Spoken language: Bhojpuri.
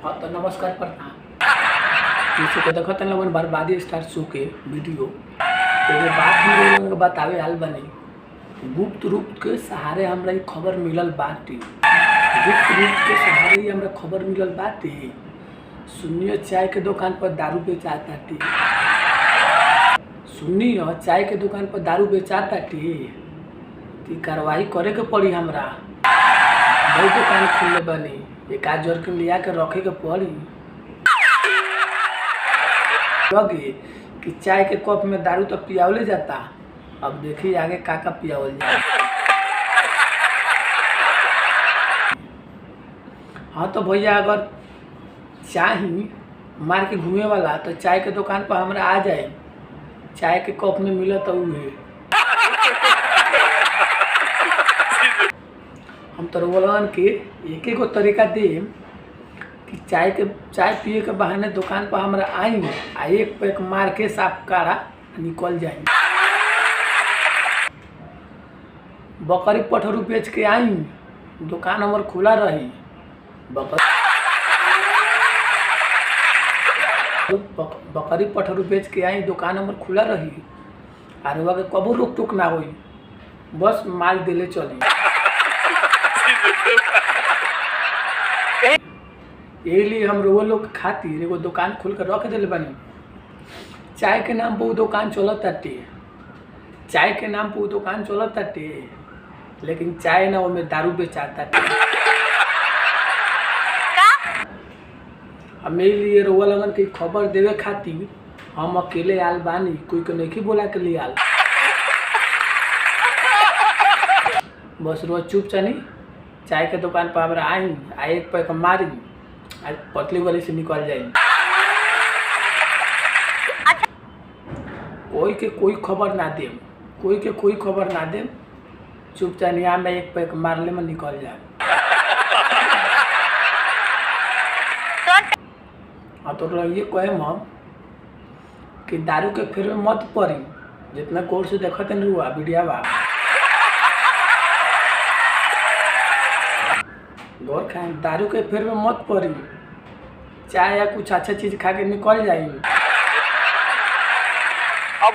हाँ तो नमस्कार प्रणाम। जैसे कि देखत लोगन बर्बादी स्टार शो के वीडियो एगो बात हम लोगन के बतावे आल बनी। गुप्त रूप के सहारे हमरा ई खबर मिलल बाटे। गुप्त रूप के सहारे ही हमरा खबर मिलल बाटे। सुनियो चाय के दुकान पर दारू बेचाताटे। सुनियो चाय के दुकान पर दारू बेचाताटे। ती कार्रवाई करे के पड़ी हमरा। बहुत दुकान खुलले बनी, एक आध जर्किन लिया के रखे के पड़ी। लगे कि चाय के कप में दारू तो पियावले जाता, अब देखिए आगे का पियावल जाए। हाँ तो भैया अगर चाही मार के घूमे वाला तो चाय के दुकान पर हमरा आ जाए। चाय के कप में मिला तो उहे हम तो बोलन के एक एक तरीका दे कि चाय पिए के बहाने दुकान पर हमरा आई आ एक पैक मार के साफ काढ़ा निकल जाए। बकरी पठरू बेच के आई, दुकान हमार खुला रही। बकरी पठरू बेच के आई, दुकान हमार खुला रही। आर वह कबो रोक टोक ना होई, बस माल दिले चली। यही लिए हम रोग लोग खातिर एगो दुकान खोल कर रख दिले बनी। चाय के नाम पर वो दुकान चलताटे, चाय के नाम पर वो दुकान चलताटे, लेकिन चाय ना उसमें दारू बेचाताटे। हम यही लिए रोग लगन की खबर देवे खातिर हम अकेले आल बानी, कोई को नहीं बोला के लिए आल। बस रोज चुप चनी चाय के दुकान पर हमरा आई आ एक पैक मारी आ पतली वाली से निकल जाए। कोई के कोई खबर ना दे, कोई के कोई खबर ना दे, चुपचाप यहाँ में एक पैक मारले में निकल जाए। हाँ तो ये कहे हम कि दारू के फेर में मत पड़ी, जितना गौर से देखते नहीं हुआ वीडियो बा गौर खाए, दारू के फेर में मत पड़ी। चाय या कुछ अच्छा चीज खा के निकल जाएंगे। अब